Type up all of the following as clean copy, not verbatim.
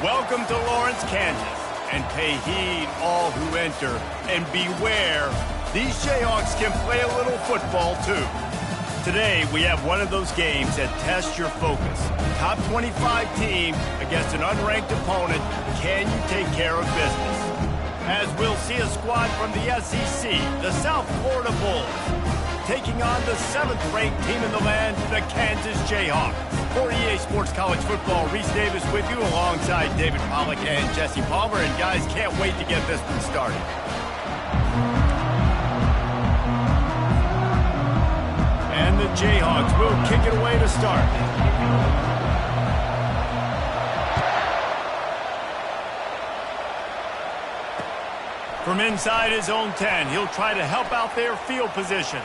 Welcome to Lawrence, Kansas, and pay heed all who enter, and beware, these Jayhawks can play a little football too. Today, we have one of those games that tests your focus. Top 25 team against an unranked opponent. Can you take care of business? As we'll see a squad from the SEC, the South Florida Bulls, taking on the 7th-ranked team in the land, the Kansas Jayhawks. For EA Sports College Football, Reese Davis with you alongside David Pollack and Jesse Palmer. And guys, can't wait to get this one started. And the Jayhawks will kick it away to start. From inside his own 10, he'll try to help out their field position.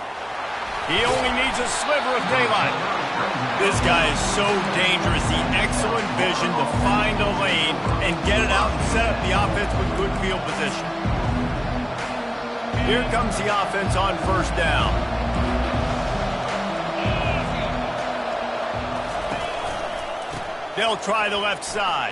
He only needs a sliver of daylight. This guy is so dangerous. The excellent vision to find a lane and get it out and set up the offense with good field position. Here comes the offense on first down. They'll try the left side.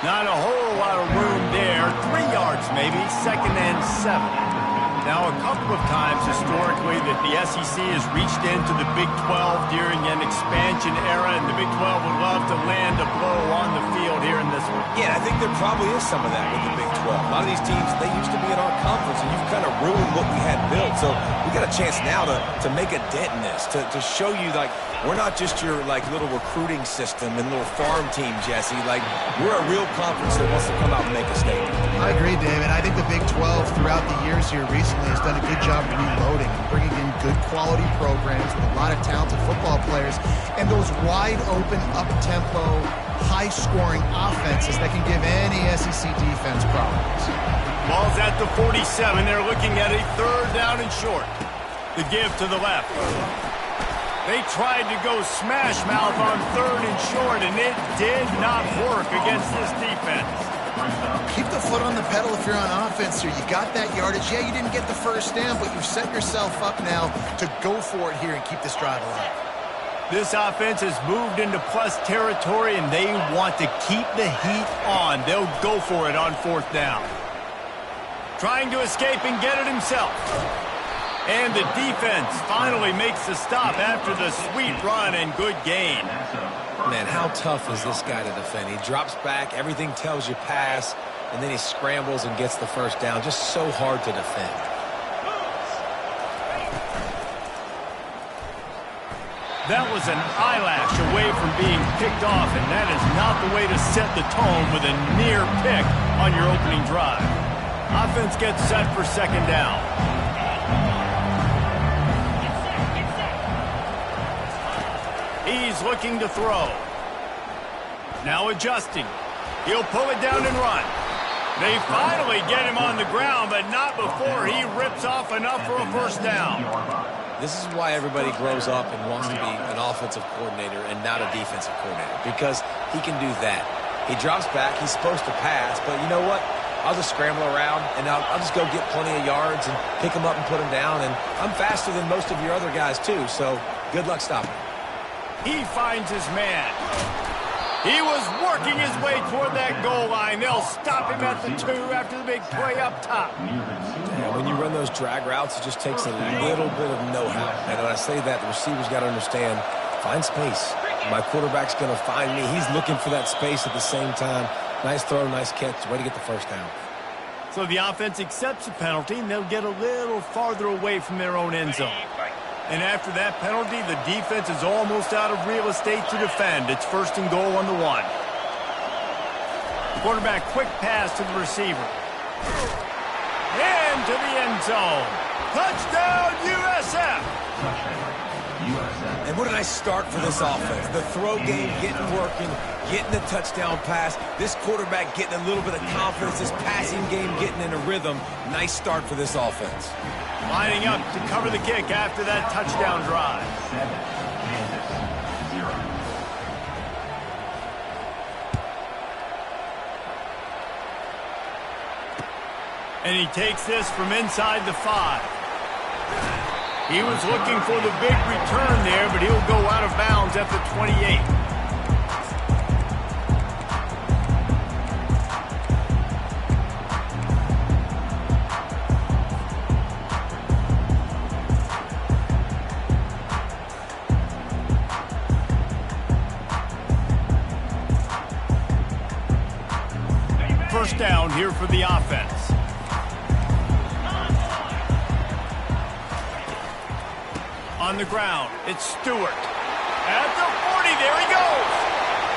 Not a whole lot of room there. 3 yards maybe, 2nd and 7. Now, a couple of times historically that the SEC has reached into the Big 12 during an expansion era, and the Big 12 would love to land a blow on the field here in this one. Yeah, I think there probably is some of that with the Big 12. A lot of these teams, they used to be in our conference, and you've kind of ruined what we had built. So we got a chance now to make a dent in this, to show you, like, we're not just your, like, little recruiting system and little farm team, Jesse. Like, we're a real conference that wants to come out and make a statement. I agree, David. I think the Big 12 throughout the years here recently has done a good job reloading and bringing in good quality programs with a lot of talented football players and those wide-open, up-tempo, high-scoring offenses that can give any SEC defense problems. Ball's at the 47. They're looking at a 3rd down and short. The give to the left. They tried to go smash mouth on 3rd and short, and it did not work against this defense. Keep the foot on the pedal if you're on offense here. You got that yardage. Yeah, you didn't get the first down, but you've set yourself up now to go for it here and keep this drive alive. This offense has moved into plus territory, and they want to keep the heat on. They'll go for it on 4th down. Trying to escape and get it himself. And the defense finally makes the stop after the sweet run and good gain. Man, how tough is this guy to defend? He drops back, everything tells you pass, and then he scrambles and gets the first down. Just so hard to defend. That was an eyelash away from being picked off, and that is not the way to set the tone with a near pick on your opening drive. Offense gets set for 2nd down. He's looking to throw. Now adjusting. He'll pull it down and run. They finally get him on the ground, but not before he rips off enough for a first down. This is why everybody grows up and wants to be an offensive coordinator and not a defensive coordinator, because he can do that. He drops back. He's supposed to pass, but you know what? I'll just scramble around, and I'll just go get plenty of yards and pick him up and put him down, and I'm faster than most of your other guys, too, so good luck stopping him. He finds his man. He was working his way toward that goal line. They'll stop him at the 2 after the big play up top. Yeah, when you run those drag routes, it just takes a little bit of know-how. And when I say that, the receiver's got to understand, find space. My quarterback's going to find me. He's looking for that space at the same time. Nice throw, nice catch. Way to get the first down. So the offense accepts the penalty, and they'll get a little farther away from their own end zone. And after that penalty, the defense is almost out of real estate to defend. It's 1st and goal on the 1. Quarterback quick pass to the receiver. Into the end zone. Touchdown, USF! And what did I start for this offense? The throw game getting working, getting the touchdown pass. This quarterback getting a little bit of confidence. This passing game getting in a rhythm. Nice start for this offense. Lining up to cover the kick after that touchdown drive. And he takes this from inside the 5. He was looking for the big return there, but he'll go out of bounds at the 28. down here for the offense. On the ground, it's Stewart. At the 40, there he goes.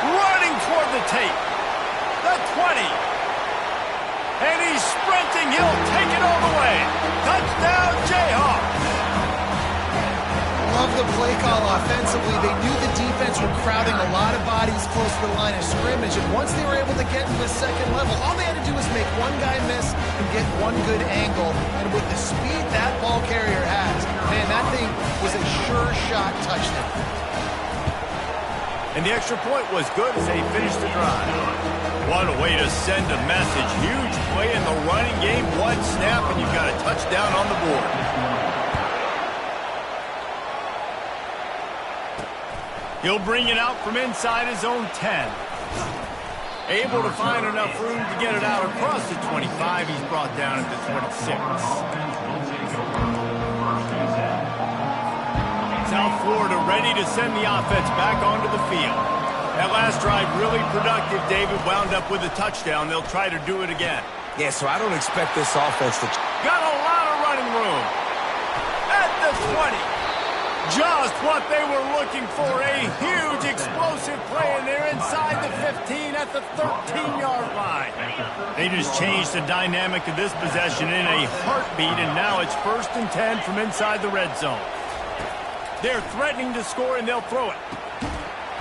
Running toward the tape. The 20. And he's sprinting. He'll take it all the way. Touchdown, Jayhawks. Love the play call offensively. They knew the defense were crowding a lot of bodies close to the line of scrimmage, and once they were able to get to the second level, all they had to do was make one guy miss and get one good angle. And with the speed that ball carrier has, man, that thing was a sure shot touchdown. And the extra point was good as they finished the drive. What a way to send a message. Huge play in the running game. One snap, and you've got a touchdown on the board. He'll bring it out from inside his own 10. Able to find enough room to get it out across the 25. He's brought down at the 26. South Florida ready to send the offense back onto the field. That last drive really productive. David wound up with a touchdown. They'll try to do it again. Yeah, so I don't expect this offense to... Got a lot of running room. At the 20. Just what they were looking for. A huge explosive play, and they're inside the 15 at the 13-yard line. They just changed the dynamic of this possession in a heartbeat, and now it's 1st and 10 from inside the red zone. They're threatening to score, and they'll throw it.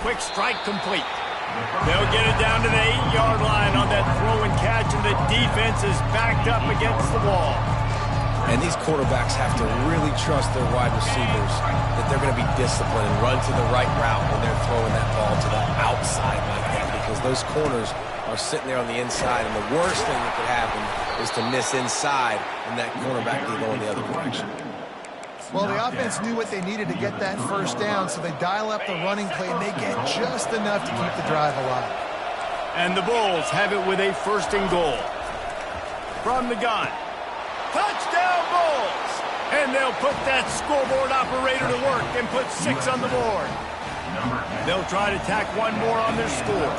Quick strike complete. They'll get it down to the 8-yard line on that throw and catch, and the defense is backed up against the wall. And these quarterbacks have to really trust their wide receivers that they're going to be disciplined and run to the right route when they're throwing that ball to the outside like that, because those corners are sitting there on the inside, and the worst thing that could happen is to miss inside and that cornerback to go in the other direction. Well, the offense knew what they needed to get that first down, so they dial up the running play, and they get just enough to keep the drive alive. And the Bulls have it with a 1st and goal. From the gun. Touchdown, Bulls! And they'll put that scoreboard operator to work and put 6 on the board. They'll try to tack one more on their score.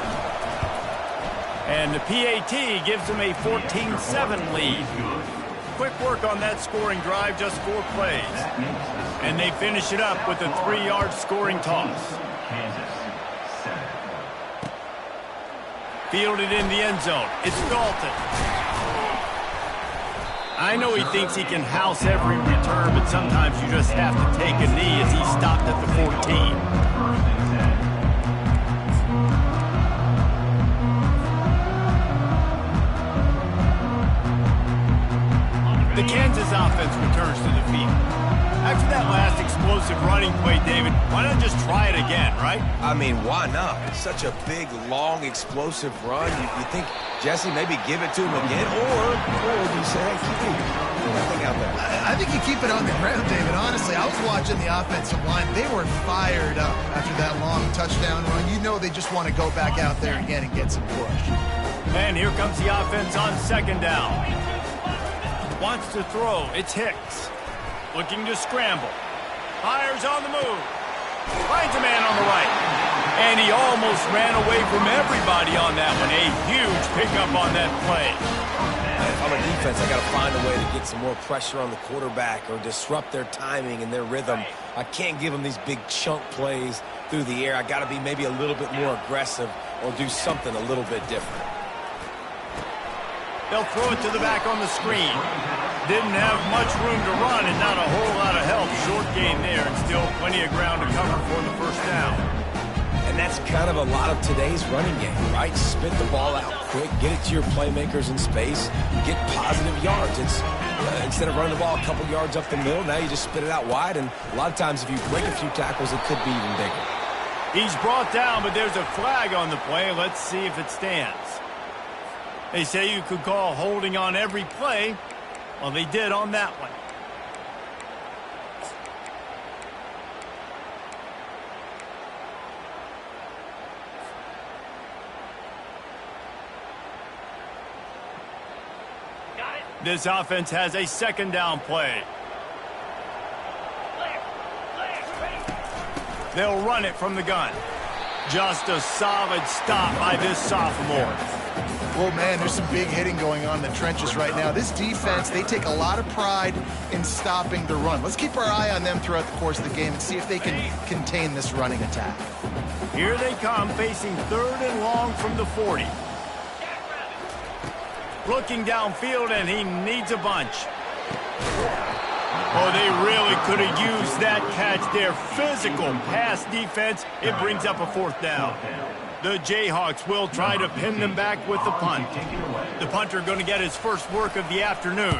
And the PAT gives them a 14-7 lead. Quick work on that scoring drive, just 4 plays. And they finish it up with a 3-yard scoring toss. Fielded in the end zone. It's Dalton. I know he thinks he can house every return, but sometimes you just have to take a knee as he stopped at the 14. The Kansas offense returns to the field. After that last explosive running play, David, why not just try it again, right? I mean, why not? It's such a big, long, explosive run. You think, Jesse, maybe give it to him again? Or do you say, hey, keep it out there? I think you keep it on the ground, David. Honestly, I was watching the offensive line. They were fired up after that long touchdown run. You know they just want to go back out there again and get some push. And here comes the offense on 2nd down. Wants to throw. It's Hicks. Looking to scramble. Fires on the move. Finds a man on the right. And he almost ran away from everybody on that one. A huge pickup on that play. If I'm a defense, I got to find a way to get some more pressure on the quarterback or disrupt their timing and their rhythm. I can't give them these big chunk plays through the air. I got to be maybe a little bit more aggressive or do something a little bit different. They'll throw it to the back on the screen. Didn't have much room to run and not a whole lot of help. Short gain there and still plenty of ground to cover for the 1st down. And that's kind of a lot of today's running game, right? Spit the ball out quick, get it to your playmakers in space, get positive yards. It's instead of running the ball a couple yards up the middle, now you just spit it out wide, and a lot of times if you break a few tackles, it could be even bigger. He's brought down, but there's a flag on the play. Let's see if it stands. They say you could call holding on every play. Well, they did on that one. This offense has a 2nd down play. They'll run it from the gun. Just a solid stop by this sophomore. Well, man, there's some big hitting going on in the trenches right now. This defense, they take a lot of pride in stopping the run. Let's keep our eye on them throughout the course of the game and see if they can contain this running attack. Here they come, facing 3rd and long from the 40. Looking downfield, and he needs a bunch. Oh, they really could have used that catch there. Physical pass defense. It brings up a 4th down. The Jayhawks will try to pin them back with the punt. The punter going to get his first work of the afternoon.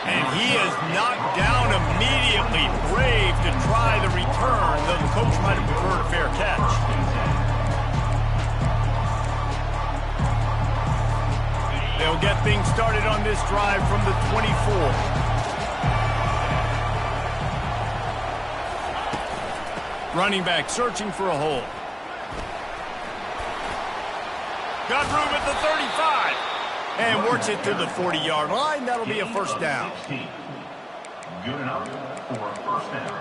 And he is knocked down immediately. Brave to try the return, though the coach might have preferred a fair catch. They'll get things started on this drive from the 24. Running back searching for a hole. Got room at the 35. And works it to the 40-yard line. That'll be a first down. Good enough for a first down.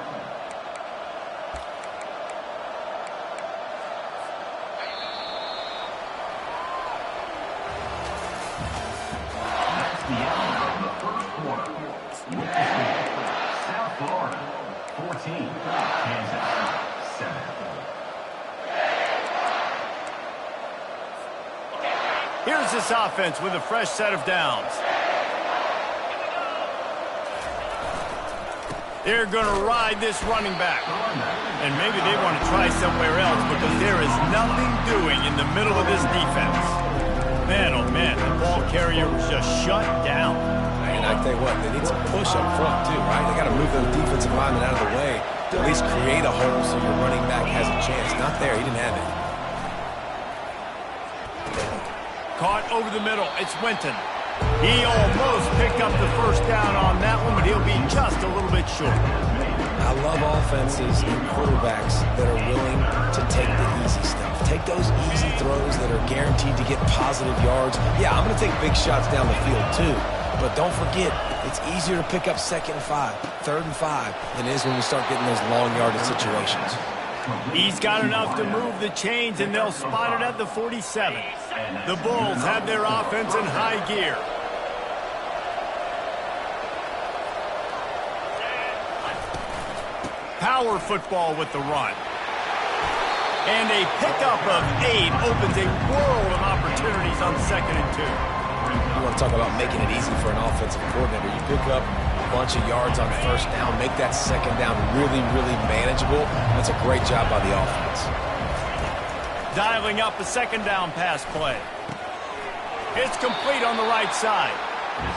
That's the end of the first quarter. With the score, South Florida 14, Kansas 7. Here's this offense with a fresh set of downs. They're going to ride this running back. And maybe they want to try somewhere else because there is nothing doing in the middle of this defense. Man, oh man, the ball carrier was just shut down. And I tell you what, they need some push up front too, right? They got to move the defensive lineman out of the way to at least create a hole so your running back has a chance. Not there, he didn't have it. Caught over the middle. It's Winton. He almost picked up the first down on that one, but he'll be just a little bit short. I love offenses and quarterbacks that are willing to take the easy stuff. Take those easy throws that are guaranteed to get positive yards. Yeah, I'm going to take big shots down the field too, but don't forget, it's easier to pick up 2nd and 5, 3rd and 5 than it is when we start getting those long yardage situations. He's got enough to move the chains, and they'll spot it at the 47. The Bulls have their offense in high gear. Power football with the run. And a pickup of 8 opens a world of opportunities on 2nd and 2. You want to talk about making it easy for an offensive coordinator. You pick up a bunch of yards on 1st down, make that 2nd down really, really manageable. That's a great job by the offense. Dialing up a 2nd down pass play. It's complete on the right side.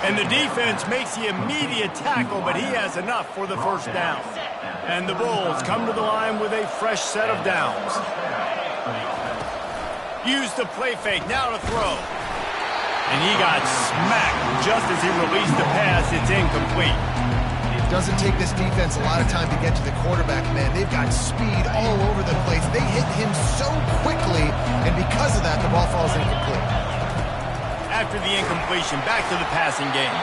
And the defense makes the immediate tackle, but he has enough for the first down. And the Bulls come to the line with a fresh set of downs. Use the play fake, now to throw. And he got smacked just as he released the pass. It's incomplete. It doesn't take this defense a lot of time to get to the quarterback, man. They've got speed all over the place. They hit him so quickly, and because of that, the ball falls incomplete. After the incompletion, back to the passing game.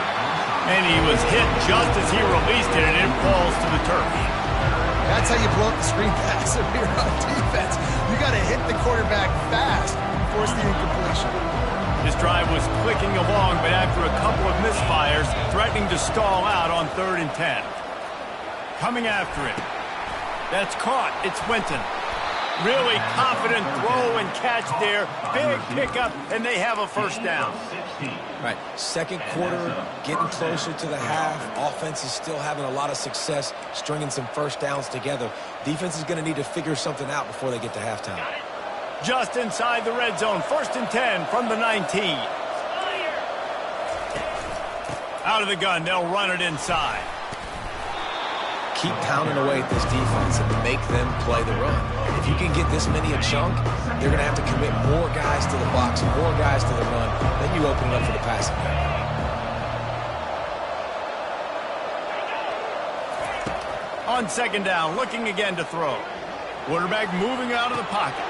And he was hit just as he released it, and it falls to the turf. That's how you blow up the screen pass if you're on defense. You got to hit the quarterback fast and force the incompletion. This drive was clicking along, but after a couple of misfires, threatening to stall out on 3rd and 10. Coming after it. That's caught. It's Winton. Really confident throw and catch there. Big pickup, and they have a first down. Right, 2nd quarter, getting closer to the half. Offense is still having a lot of success stringing some first downs together. Defense is going to need to figure something out before they get to halftime. Just inside the red zone, 1st and 10 from the 19. Out of the gun, they'll run it inside. Keep pounding away at this defense and make them play the run. If you can get this many a chunk, they're going to have to commit more guys to the box, more guys to the run. Then you open it up for the passing game. On 2nd down, looking again to throw. Quarterback moving out of the pocket.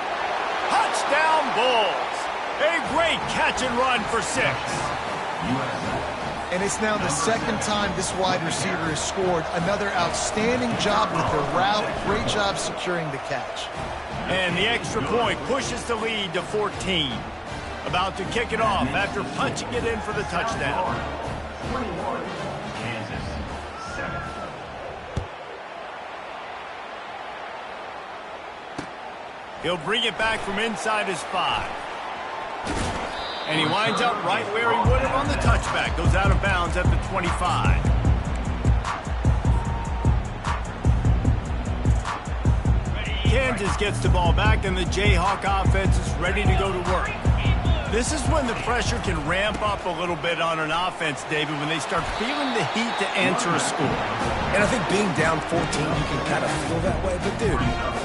Touchdown, Bulls. A great catch and run for 6. And it's now the second time this wide receiver has scored. Another outstanding job with the route. Great job securing the catch. And the extra point pushes the lead to 14. About to kick it off after punching it in for the touchdown. 21, Kansas, 7. He'll bring it back from inside his 5. And he winds up right where he would have on the touchback. Goes out of bounds at the 25. Kansas gets the ball back, and the Jayhawk offense is ready to go to work. This is when the pressure can ramp up a little bit on an offense, David, when they start feeling the heat to answer a score. And I think being down 14, you can kind of feel that way. But, dude,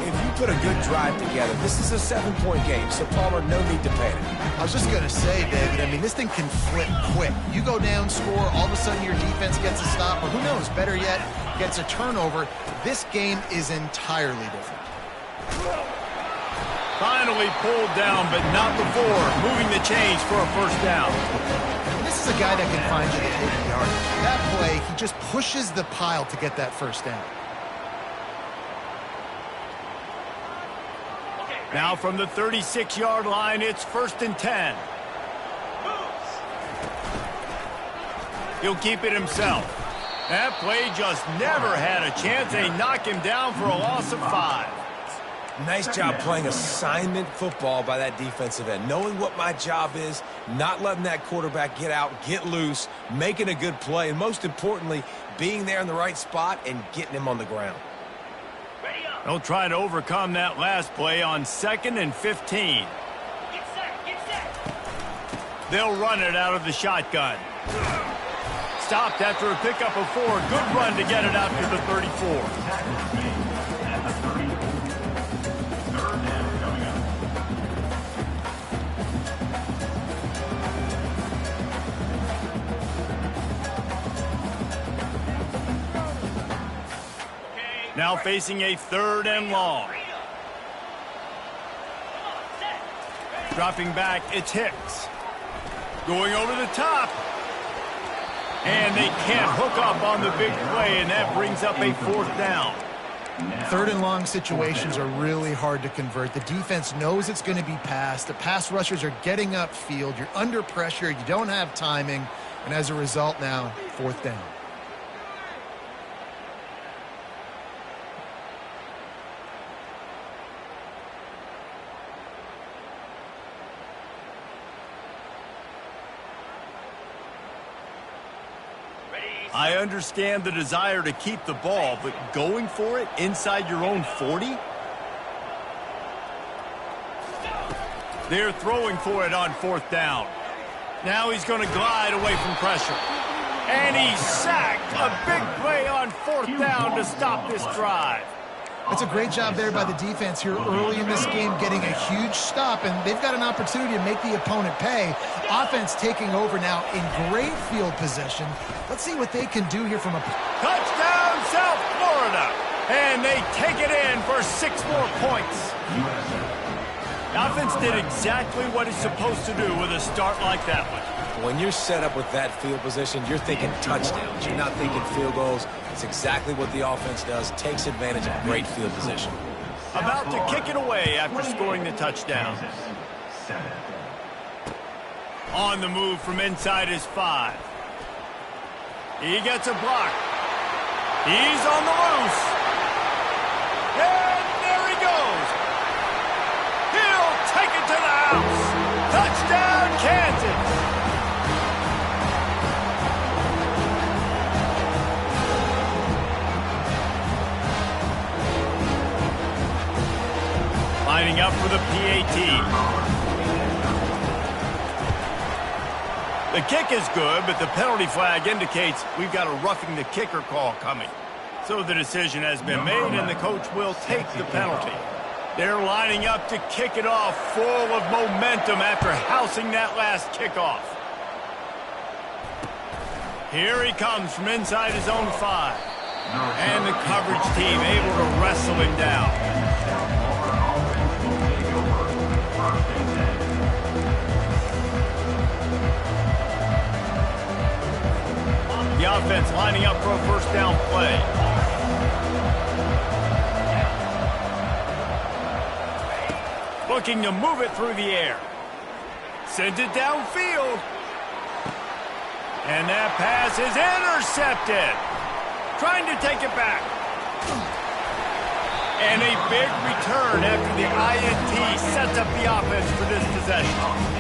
if you put a good drive together, this is a 7-point game, so Palmer, no need to panic. I was just going to say, David, I mean, this thing can flip quick. You go down, score, all of a sudden your defense gets a stop, or who knows, better yet, gets a turnover. This game is entirely different. Finally pulled down, but not before moving the chains for a first down. And this is a guy that can find you the hidden yardage. That play, he just pushes the pile to get that first down. Now from the 36-yard line, it's 1st and 10. He'll keep it himself. That play just never had a chance. They knock him down for a loss of 5. Nice job playing assignment football by that defensive end. Knowing what my job is, not letting that quarterback get out, get loose, making a good play, and most importantly, being there in the right spot and getting him on the ground. They'll try to overcome that last play on 2nd and 15. They'll run it out of the shotgun. Stopped after a pickup of 4. Good run to get it out to the 34. Now facing a 3rd and long. Dropping back, it's Hicks. Going over the top. And they can't hook up on the big play, and that brings up a 4th down. 3rd and long situations are really hard to convert. The defense knows it's going to be passed. The pass rushers are getting upfield. You're under pressure. You don't have timing. And as a result now, 4th down. I understand the desire to keep the ball, but going for it inside your own 40? They're throwing for it on 4th down. Now he's going to glide away from pressure. And he's sacked. A big play on 4th down to stop this drive. It's a great job there by the defense here early in this game, getting a huge stop, and they've got an opportunity to make the opponent pay. Offense taking over now in great field position. Let's see what they can do here from a... Touchdown, South Florida! And they take it in for 6 more points. The offense did exactly what it's supposed to do with a start like that one. When you're set up with that field position, you're thinking touchdowns. You're not thinking field goals. It's exactly what the offense does. Takes advantage of great field position. About to kick it away after scoring the touchdown. On the move from inside his 5. He gets a block. He's on the loose. And there he goes. He'll take it to the house. Touchdown, Kansas. Lining up for the PAT. The kick is good, but the penalty flag indicates we've got a roughing the kicker call coming. So the decision has been made, and the coach will take the penalty. They're lining up to kick it off, full of momentum after housing that last kickoff. Here he comes from inside his own 5. And the coverage team able to wrestle him down. defense lining up for a first down play. Looking to move it through the air. Sends it downfield. And that pass is intercepted. Trying to take it back. And a big return after the INT sets up the offense for this possession.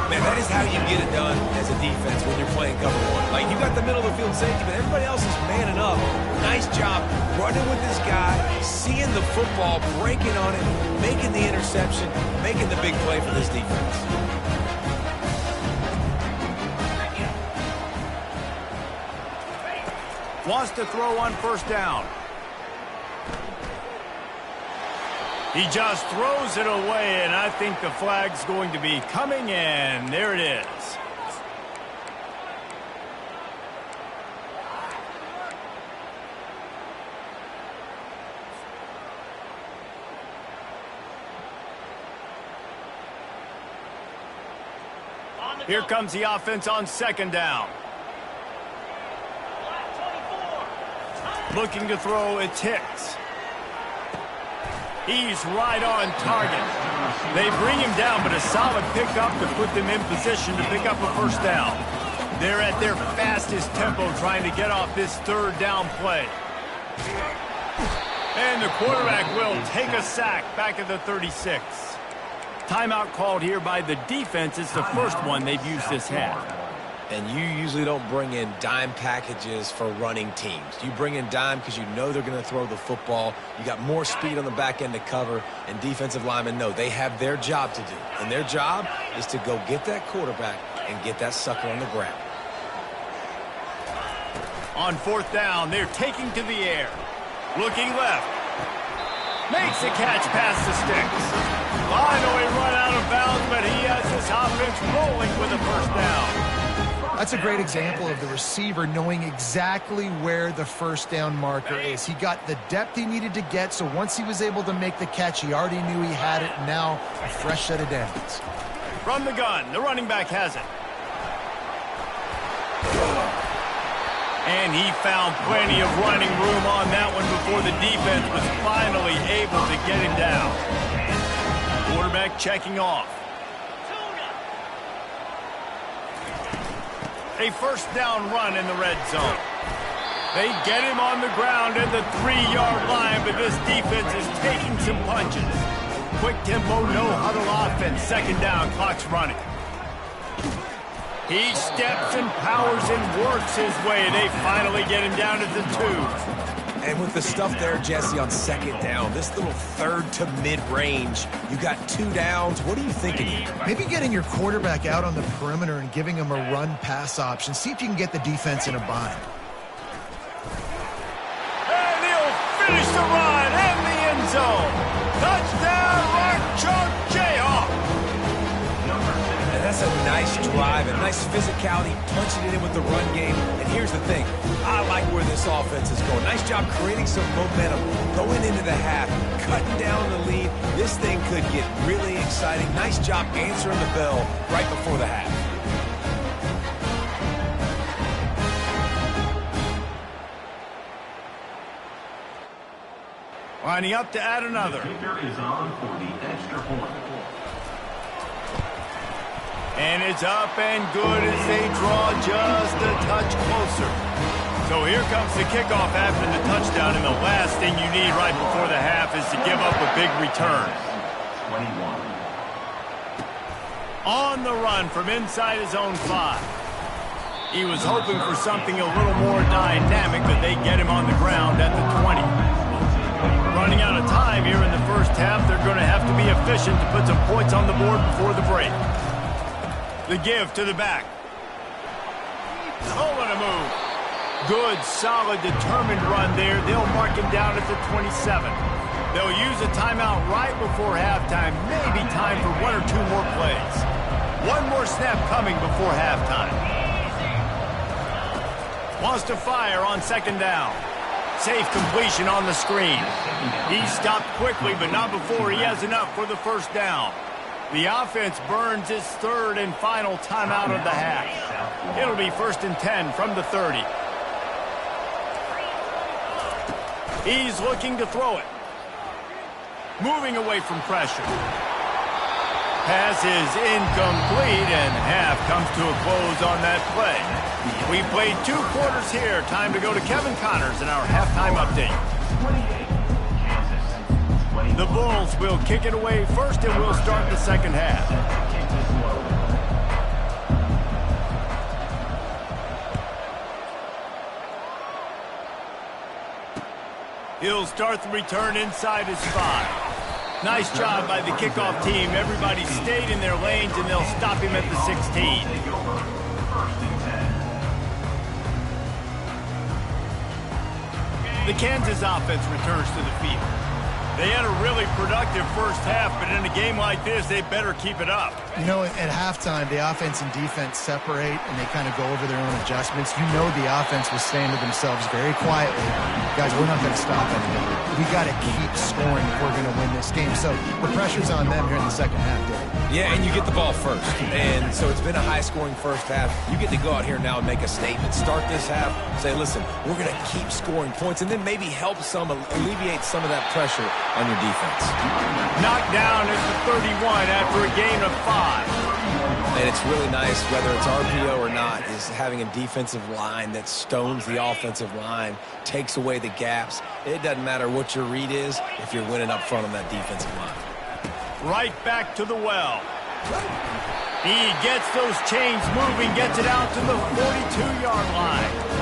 Man, that is how you get it done as a defense when you're playing cover one. Like, you got the middle of the field safety, but everybody else is manning up. Nice job running with this guy, seeing the football, breaking on it, making the interception, making the big play for this defense. Wants to throw on first down. He just throws it away, and I think the flag's going to be coming in. There it is. Here comes the offense on second down. Looking to throw, it's Hicks. He's right on target. They bring him down, but a solid pickup to put them in position to pick up a first down. They're at their fastest tempo trying to get off this third down play. And the quarterback will take a sack back at the 36. Timeout called here by the defense. It's the first one they've used this half. And you usually don't bring in dime packages for running teams. You bring in dime because you know they're going to throw the football. You got more speed on the back end to cover, and defensive linemen know they have their job to do. And their job is to go get that quarterback and get that sucker on the ground. On fourth down, they're taking to the air. Looking left. Makes a catch past the sticks. Finally run out of bounds, but he has this offense rolling with a first down. That's a great example of the receiver knowing exactly where the first down marker is. He got the depth he needed to get, so once he was able to make the catch, he already knew he had it. Now, a fresh set of downs. From the gun, the running back has it. And he found plenty of running room on that one before the defense was finally able to get him down. Quarterback checking off. A first down run in the red zone. They get him on the ground at the 3-yard line, but this defense is taking some punches. Quick tempo, no huddle offense. Second down, clock's running. He steps and powers and works his way, and they finally get him down at the 2. And with the stuff there, Jesse, on second down, this little third to mid-range, you got 2 downs. What are you thinking here? Maybe getting your quarterback out on the perimeter and giving him a run-pass option. See if you can get the defense in a bind. And he'll finish the run in the end zone. Touchdown, Mark Jayhawk. And that's a nice drive, a nice physicality, punching it in with the run game. And here's the thing. I like where this offense is going. Nice job creating some momentum, going into the half, cutting down the lead. This thing could get really exciting. Nice job answering the bell right before the half. Lining up to add another. The kicker is on for the extra point. And it's up and good as they draw just a touch closer. So here comes the kickoff after the touchdown, and the last thing you need right before the half is to give up a big return. 21. On the run from inside his own 5. He was hoping for something a little more dynamic, but they get him on the ground at the 20. Running out of time here in the first half, they're going to have to be efficient to put some points on the board before the break. The give to the back. Oh, what a move. Good, solid, determined run there. They'll mark him down at the 27. They'll use a timeout right before halftime. Maybe time for 1 or 2 more plays. One more snap coming before halftime. Wants to fire on second down. Safe completion on the screen. He stopped quickly, but not before he has enough for the first down. The offense burns its third and final timeout of the half. It'll be 1st and 10 from the 30. He's looking to throw it. Moving away from pressure. Pass is incomplete, and half comes to a close on that play. We played 2 quarters here. Time to go to Kevin Connors in our halftime update. 28, Kansas. The Bulls will kick it away first, and we'll start the second half. He'll start the return inside his 5. Nice job by the kickoff team. Everybody stayed in their lanes, and they'll stop him at the 16. The Kansas offense returns to the field. They had a really productive first half, but in a game like this, they better keep it up. You know, at halftime, the offense and defense separate, and they kind of go over their own adjustments. You know the offense was saying to themselves very quietly, guys, we're not going to stop anybody. We got to keep scoring if we're going to win this game. So the pressure's on them here in the second half, Dave. Yeah, and you get the ball first. And so it's been a high-scoring first half. You get to go out here now and make a statement. Start this half, say, listen, we're going to keep scoring points, and then maybe help some, alleviate some of that pressure on your defense. Knocked down at the 31 after a gain of 5. And it's really nice, whether it's RPO or not, is having a defensive line that stones the offensive line, takes away the gaps. It doesn't matter what your read is if you're winning up front on that defensive line. Right back to the well. He gets those chains moving, gets it out to the 42-yard line.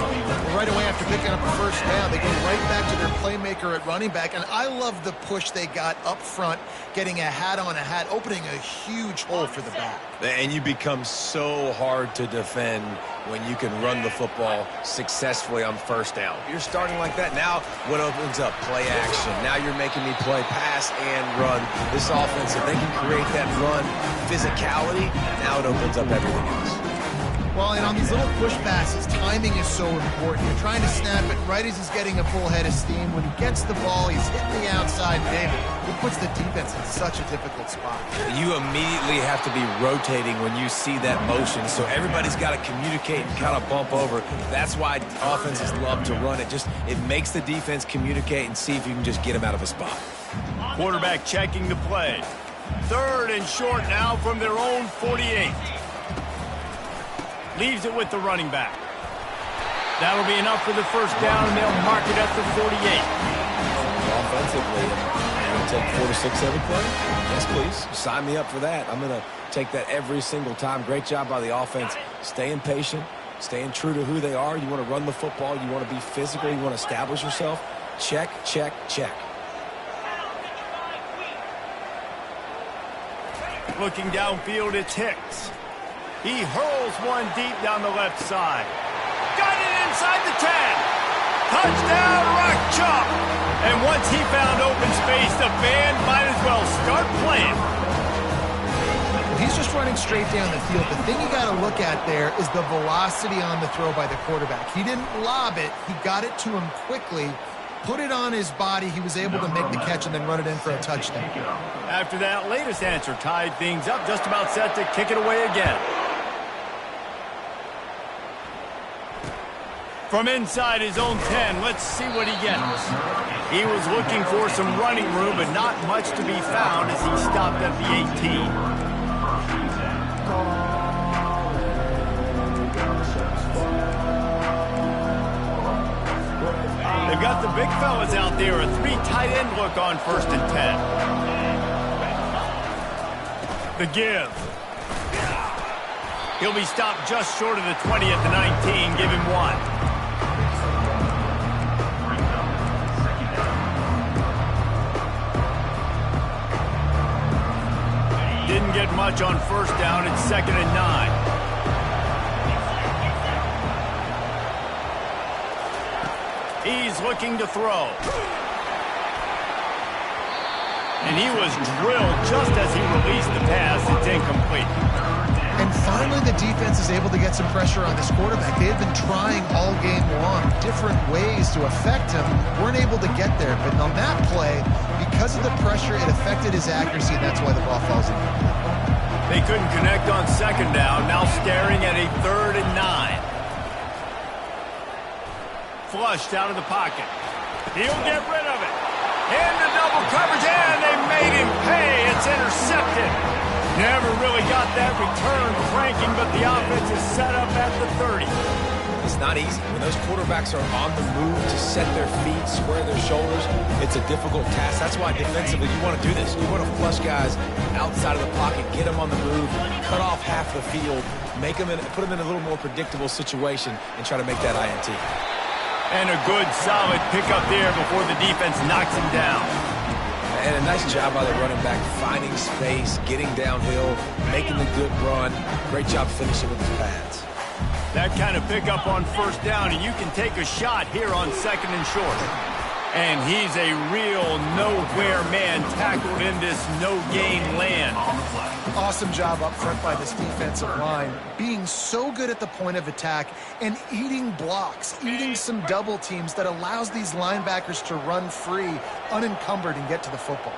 Right away after picking up the first down, they go right back to their playmaker at running back. And I love the push they got up front, getting a hat on a hat, opening a huge hole for the back. And you become so hard to defend when you can run the football successfully on first down. You're starting like that. Now what opens up? Play action. Now you're making me play pass and run. This offense, if they can create that run physicality, now it opens up everything else. Well, and on these little push passes, timing is so important. You're trying to snap it right as he's getting a full head of steam. When he gets the ball, he's hitting the outside, David. It puts the defense in such a difficult spot. You immediately have to be rotating when you see that motion, so everybody's got to communicate and kind of bump over. That's why offenses love to run it. It makes the defense communicate and see if you can just get them out of a spot. Quarterback checking the play. 3rd and short now from their own 48. Leaves it with the running back. That'll be enough for the first down, and they'll mark it at the 48. Offensively, you're going to take 4 to 6 every play? Yes, please. Sign me up for that. I'm going to take that every single time. Great job by the offense. Staying patient, staying true to who they are. You want to run the football. You want to be physical. You want to establish yourself. Check, check, check. Looking downfield, it's Hicks. He hurls one deep down the left side. Got it inside the 10. Touchdown, Rock Chalk. And once he found open space, the band might as well start playing. He's just running straight down the field. The thing you got to look at there is the velocity on the throw by the quarterback. He didn't lob it. He got it to him quickly, put it on his body. He was able to make the catch and then run it in for a touchdown. After that latest answer tied things up, just about set to kick it away again. From inside his own 10, let's see what he gets. He was looking for some running room, but not much to be found as he stopped at the 18. They've got the big fellas out there, a 3 tight end look on 1st and 10. The give. He'll be stopped just short of the 20 at the 19, give him 1. Didn't get much on 1st down. It's 2nd and 9. He's looking to throw. And he was drilled just as he released the pass. It's incomplete. And finally, the defense is able to get some pressure on this quarterback. They have been trying all game long different ways to affect him. Weren't able to get there. But on that play, because of the pressure, it affected his accuracy, and that's why the ball falls in. They couldn't connect on 2nd down. Now staring at a 3rd and 9. Flushed out of the pocket. He'll get rid of it. Into double coverage, and they made him pay. It's intercepted. Never really got that return cranking, but the offense is set up at the 30. It's not easy. When those quarterbacks are on the move to set their feet, square their shoulders, it's a difficult task. That's why defensively you want to do this. You want to flush guys outside of the pocket, get them on the move, cut off half the field, put them in a little more predictable situation, and try to make that INT. And a good, solid pickup there before the defense knocks him down. And a nice job by the running back, finding space, getting downhill, making the good run. Great job finishing with his pads. That kind of pickup on first down, and you can take a shot here on 2nd and short. And he's a real nowhere man tackled in this no-gain land. Awesome job up front by this defensive line, being so good at the point of attack and eating blocks, eating some double teams that allows these linebackers to run free, unencumbered, and get to the football.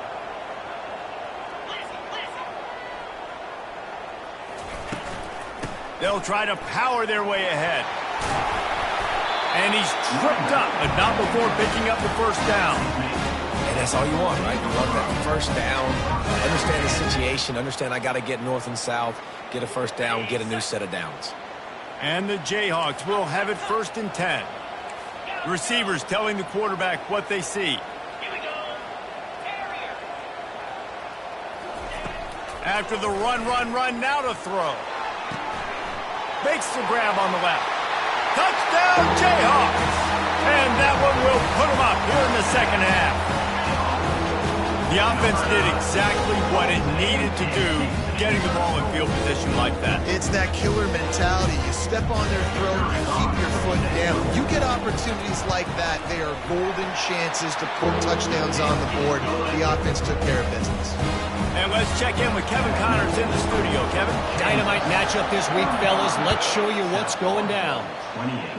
They'll try to power their way ahead. And he's tripped up, but not before picking up the first down. And that's all you want, right? You want that first down, understand the situation, understand I got to get north and south, get a first down, get a new set of downs. And the Jayhawks will have it 1st and 10. Receivers telling the quarterback what they see. After the run, now to throw. Makes the grab on the left. Touchdown, Jayhawks! And that one will put them up here in the second half. The offense did exactly what it needed to do, getting the ball in field position like that. It's that killer mentality. You step on their throat, you keep your foot down. You get opportunities like that, they are golden chances to put touchdowns on the board. The offense took care of business. And let's check in with Kevin Connors in the studio. Kevin? Dynamite matchup this week, fellas. Let's show you what's going down.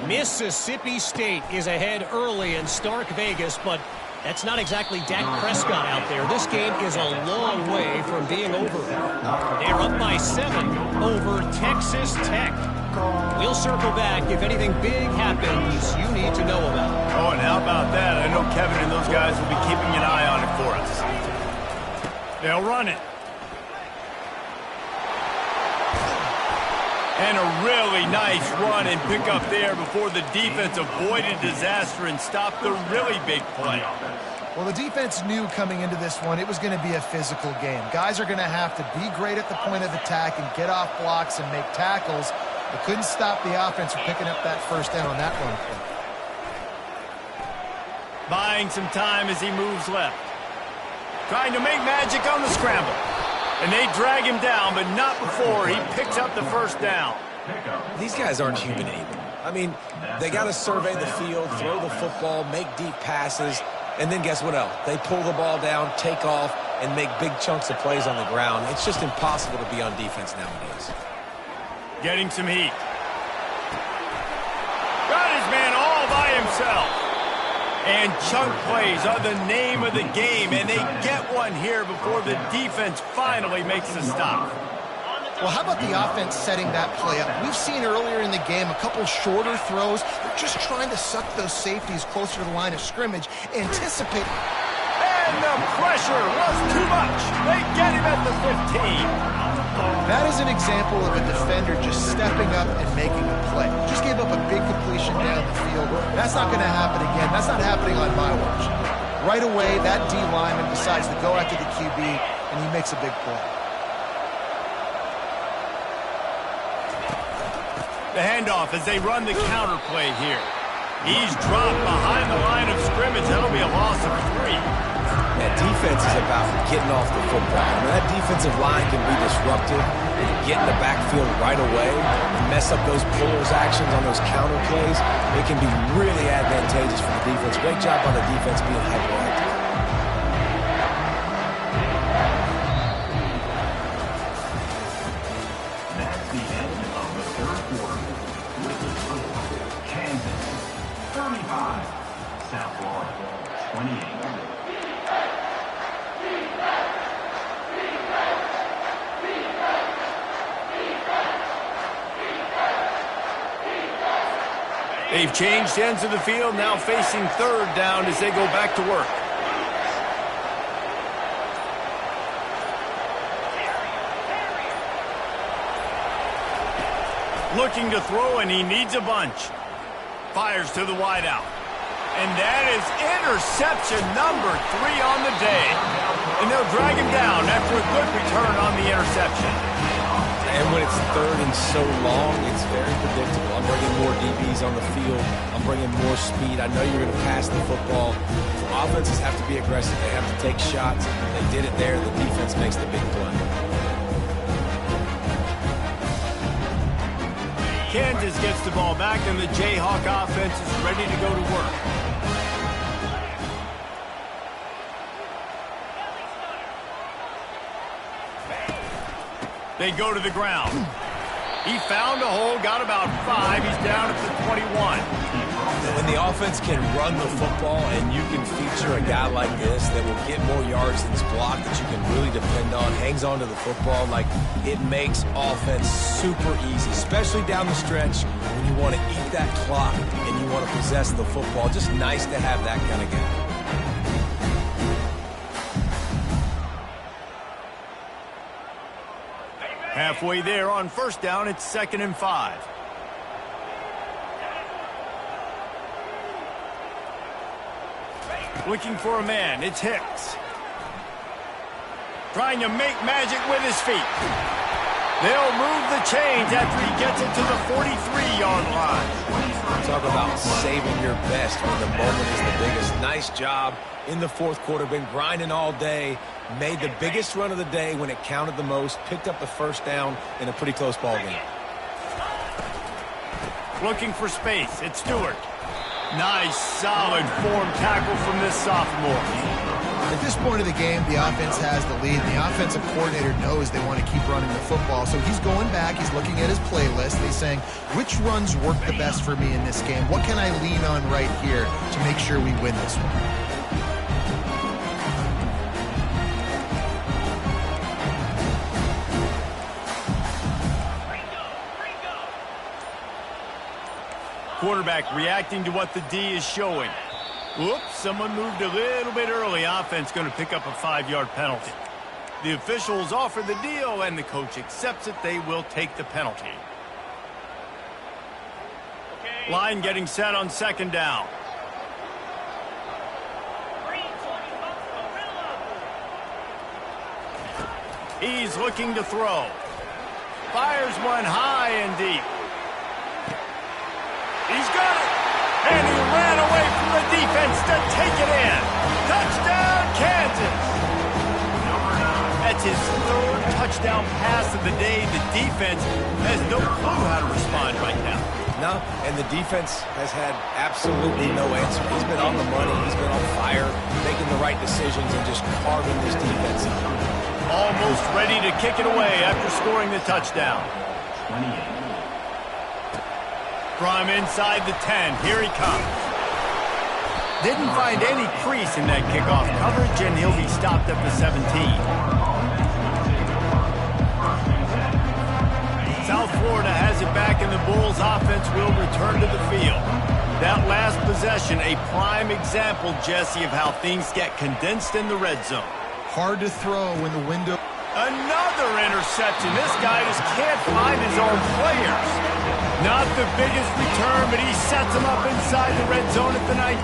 Mississippi State is ahead early in Stark Vegas, but that's not exactly Dak Prescott out there. This game is a long way from being over. They're up by 7 over Texas Tech. We'll circle back if anything big happens you need to know about. Oh, and how about that? I know Kevin and those guys will be keeping an eye on it for us. They'll run it. And a really nice run and pick up there before the defense avoided disaster and stopped the really big play. Well, the defense knew coming into this one it was going to be a physical game. Guys are going to have to be great at the point of attack and get off blocks and make tackles. But couldn't stop the offense from picking up that first down on that run play. Buying some time as he moves left. Trying to make magic on the scramble. And they drag him down, but not before he picks up the first down. These guys aren't human anymore. I mean, they got to survey the field, throw the football, make deep passes, and then guess what else? They pull the ball down, take off, and make big chunks of plays on the ground. It's just impossible to be on defense nowadays. Getting some heat. Got his man all by himself. And chunk plays are the name of the game, and they get one here before the defense finally makes the stop. Well, how about the offense setting that play up? We've seen earlier in the game a couple shorter throws. They're just trying to suck those safeties closer to the line of scrimmage, anticipate. And the pressure was too much. They get him at the 15. That is an example of a defender just stepping up and making a play. Just gave up a big completion down the field. That's not going to happen again. That's not happening on my watch. Right away, that D lineman decides to go after the QB, and he makes a big play. The handoff as they run the counter play here. He's dropped behind the line of scrimmage. That'll be a loss of 3. That defense is about getting off the football. I mean, that defensive line can be disruptive and get in the backfield right away and mess up those pullers actions on those counter plays. It can be really advantageous for the defense. Great job by the defense being hyperactive. That's the end of the third quarter. With the score, Kansas 35, South Florida 28. They've changed ends of the field, now facing third down as they go back to work. Looking to throw, and he needs a bunch. Fires to the wideout. And that is interception number 3 on the day. And they'll drag him down after a good return on the interception. And when it's third and so long, it's very predictable. I'm bringing more DBs on the field. I'm bringing more speed. I know you're going to pass the football. So offenses have to be aggressive. They have to take shots. They did it there. The defense makes the big play. Kansas gets the ball back, and the Jayhawk offense is ready to go to work. They go to the ground. He found a hole, got about 5. He's down at the 21. When the offense can run the football and you can feature a guy like this that will get more yards than his block, that you can really depend on, hangs on to the football, like it makes offense super easy, especially down the stretch when you want to eat that clock and you want to possess the football. Just nice to have that kind of guy. Halfway there on first down, it's 2nd and 5. Looking for a man, it's Hicks. Trying to make magic with his feet. They'll move the chains after he gets it to the 43-yard line. Talk about saving your best when the moment is the biggest. Nice job in the fourth quarter. Been grinding all day. Made the biggest run of the day when it counted the most. Picked up the first down in a pretty close ball game. Looking for space. It's Stewart. Nice, solid form tackle from this sophomore. At this point of the game, the offense has the lead. The offensive coordinator knows they want to keep running the football. So he's going back. He's looking at his playlist. He's saying, which runs work the best for me in this game? What can I lean on right here to make sure we win this one? Quarterback reacting to what the D is showing. Whoops, someone moved a little bit early. Offense going to pick up a 5-yard penalty. The officials offer the deal, and the coach accepts it. They will take the penalty. Line getting set on 2nd down. He's looking to throw. Fires one high and deep. He's got it. And he ran away from the defense to take it in. Touchdown, Kansas. That's his 3rd touchdown pass of the day. The defense has no clue how to respond right now. No, and the defense has had absolutely no answer. He's been on the money. He's been on fire, making the right decisions and just carving this defense up. Almost ready to kick it away after scoring the touchdown. 28. From inside the 10, here he comes. Didn't find any crease in that kickoff coverage, and he'll be stopped at the 17. South Florida has it back, and the Bulls offense will return to the field. That last possession, a prime example, Jesse, of how things get condensed in the red zone. Hard to throw when the window... Another interception. This guy just can't find his own players. Not the biggest return, but he sets him up inside the red zone at the 19.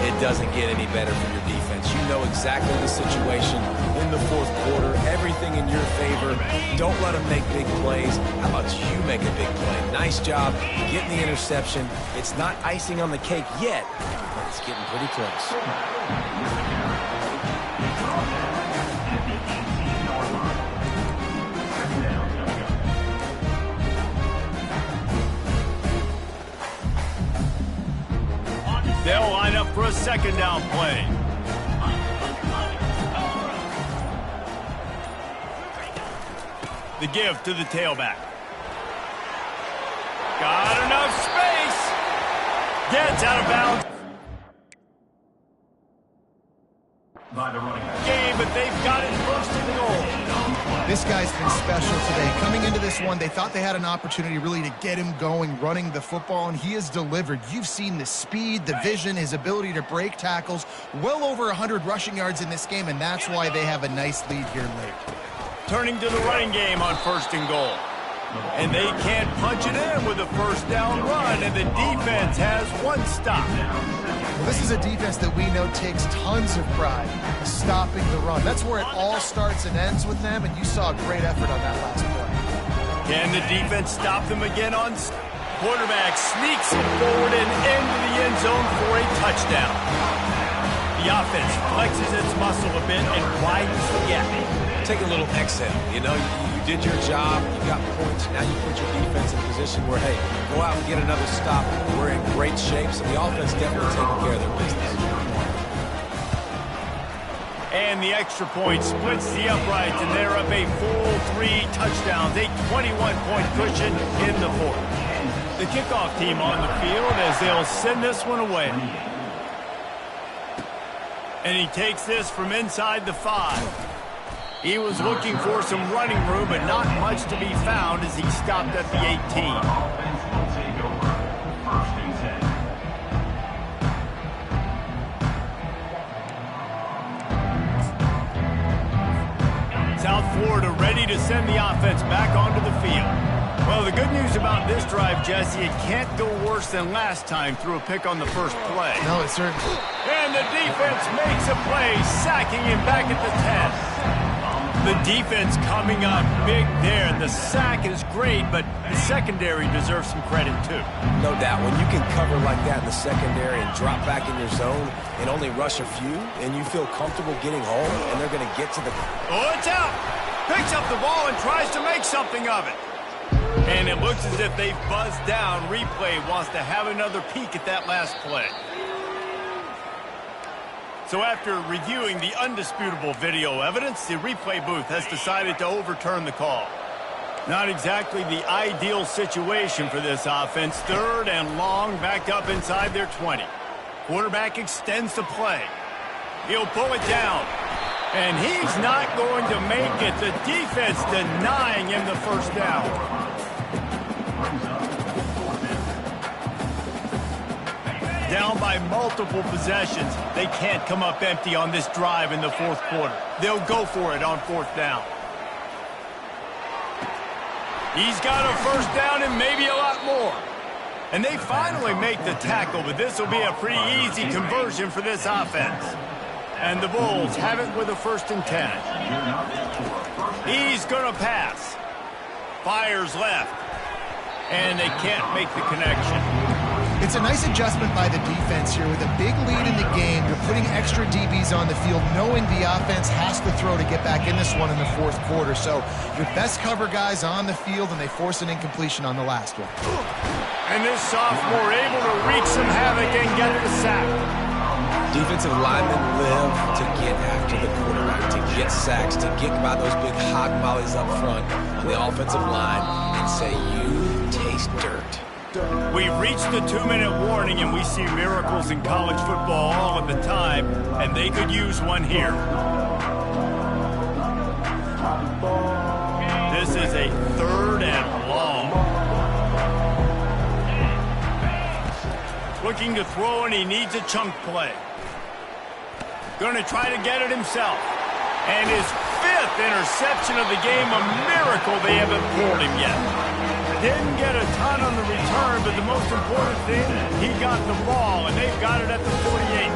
It doesn't get any better for your defense. You know exactly the situation in the fourth quarter. Everything in your favor. Don't let them make big plays. How about you make a big play? Nice job getting the interception. It's not icing on the cake yet, but it's getting pretty close. They'll line up for a 2nd down play. The give to the tailback. Got enough space. Gets out of bounds. By the running back. Game, but they've got it first and goal. This guy's been special today. Coming into this one, they thought they had an opportunity really to get him going, running the football, and he has delivered. You've seen the speed, the vision, his ability to break tackles. Well over 100 rushing yards in this game, and that's why they have a nice lead here late. Turning to the running game on 1st and goal. And they can't punch it in with a first down run, and the defense has one stop. Well, this is a defense that we know takes tons of pride in stopping the run. That's where it all starts and ends with them, and you saw a great effort on that last play. Can the defense stop them again on quarterback sneaks it forward and into the end zone for a touchdown. The offense flexes its muscle a bit and widens the gap. Take a little exhale. You know, you did your job. You got points. Now you put your defense in a position where, hey, go out and get another stop. We're in great shape, so the offense definitely taking care of their business. And the extra point splits the uprights, and they're up a full 3 touchdowns, a 21-point cushion in the fourth. The kickoff team on the field as they'll send this one away. And he takes this from inside the 5. He was looking for some running room, but not much to be found as he stopped at the 18. Offense will take over. 1st and 10. South Florida ready to send the offense back onto the field. Well, the good news about this drive, Jesse, it can't go worse than last time through a pick on the first play. No, it certainly. And the defense makes a play, sacking him back at the 10. The defense coming up big there. The sack is great, but the secondary deserves some credit too. No doubt. When you can cover like that in the secondary and drop back in your zone and only rush a few, and you feel comfortable getting home, and they're going to get to the... Oh, it's out! Picks up the ball and tries to make something of it. And it looks as if they've buzzed down. Replay wants to have another peek at that last play. So after reviewing the undisputable video evidence, the replay booth has decided to overturn the call. Not exactly the ideal situation for this offense. 3rd and long, back up inside their 20. Quarterback extends the play. He'll pull it down. And he's not going to make it. The defense denying him the first down. Down by multiple possessions. They can't come up empty on this drive in the 4th quarter. They'll go for it on 4th down. He's got a first down and maybe a lot more. And they finally make the tackle, but this will be a pretty easy conversion for this offense. And the Bulls have it with a 1st and 10. He's going to pass. Fires left. And they can't make the connection. It's a nice adjustment by the defense here. With a big lead in the game, you're putting extra DBs on the field, knowing the offense has to throw to get back in this one in the 4th quarter. So your best cover guys on the field, and they force an incompletion on the last one. And this sophomore able to wreak some havoc and get the sack. Defensive linemen live to get after the quarterback, to get sacks, to get by those big hot mollies up front on the offensive line and say, you taste dirt. We've reached the 2-minute warning, and we see miracles in college football all of the time, and they could use one here. This is a 3rd and long. Looking to throw, and he needs a chunk play. Going to try to get it himself. And his 5th interception of the game, a miracle they haven't pulled him yet. Didn't get a ton on the return, but the most important thing, he got the ball, and they've got it at the 48.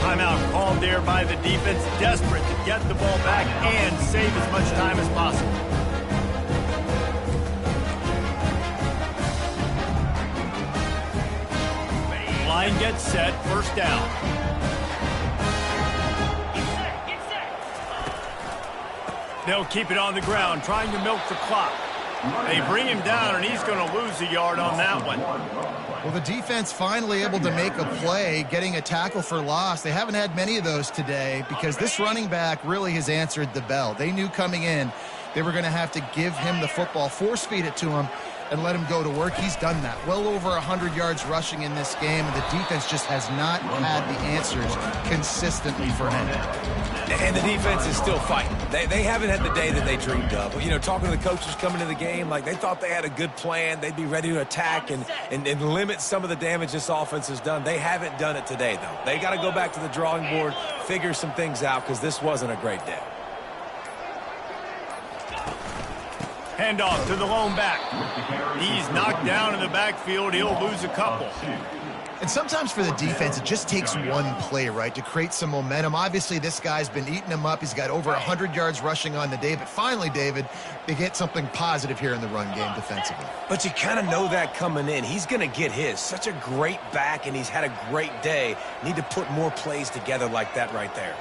Timeout called there by the defense, desperate to get the ball back and save as much time as possible. Line gets set, 1st down. They'll keep it on the ground, trying to milk the clock. They bring him down, and he's going to lose a yard on that one. Well, the defense finally able to make a play, getting a tackle for loss. They haven't had many of those today because this running back really has answered the bell. They knew coming in They were going to have to give him the football, force-feed it to him, and let him go to work. He's done that. Well over 100 yards rushing in this game. The defense just has not had the answers consistently for him. And the defense is still fighting. They haven't had the day that they dreamed of. You know, talking to the coaches coming to the game, like they thought they had a good plan. They'd be ready to attack and limit some of the damage this offense has done. They haven't done it today, though. They got to go back to the drawing board, figure some things out, because this wasn't a great day. Handoff to the lone back. He's knocked down in the backfield. He'll lose a couple. And sometimes for the defense, it just takes one play, right, to create some momentum. Obviously, this guy's been eating him up. He's got over 100 yards rushing on the day. But finally, David, they get something positive here in the run game defensively. But you kind of know that coming in. He's going to get his. Such a great back, and he's had a great day. Need to put more plays together like that right there.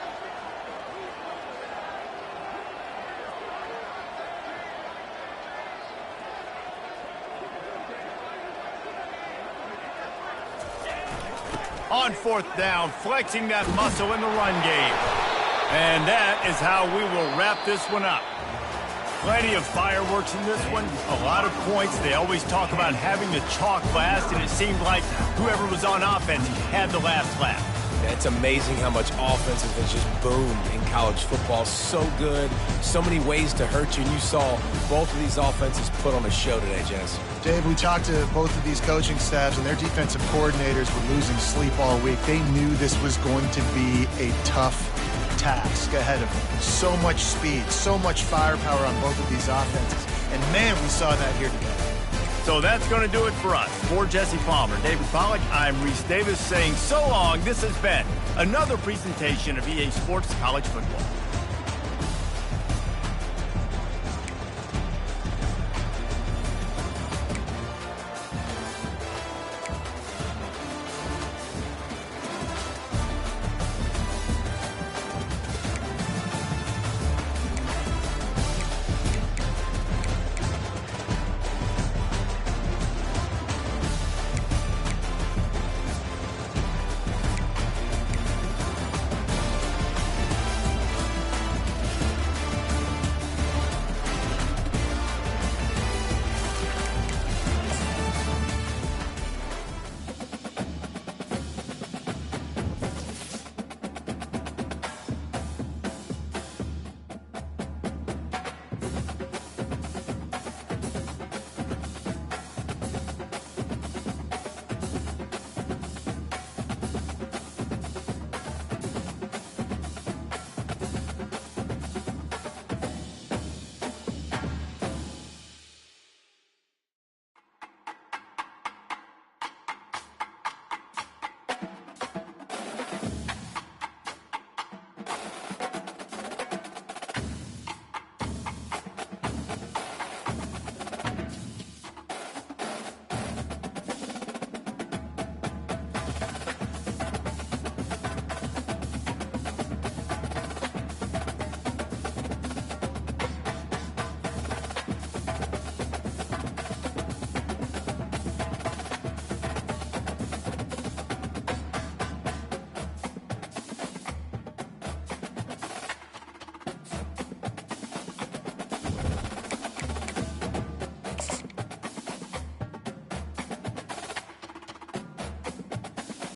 On fourth down, flexing that muscle in the run game. And that is how we will wrap this one up. Plenty of fireworks in this one, a lot of points. They always talk about having the chalk last, and it seemed like whoever was on offense had the last laugh. It's amazing how much offense has just boomed in college football. So good, so many ways to hurt you, and you saw both of these offenses put on a show today, Jess. Dave, we talked to both of these coaching staffs, and their defensive coordinators were losing sleep all week. They knew this was going to be a tough task ahead of them. So much speed, so much firepower on both of these offenses. And, man, we saw that here today. So that's going to do it for us. For Jesse Palmer, David Pollack, I'm Reese Davis saying so long. This has been another presentation of EA Sports College Football.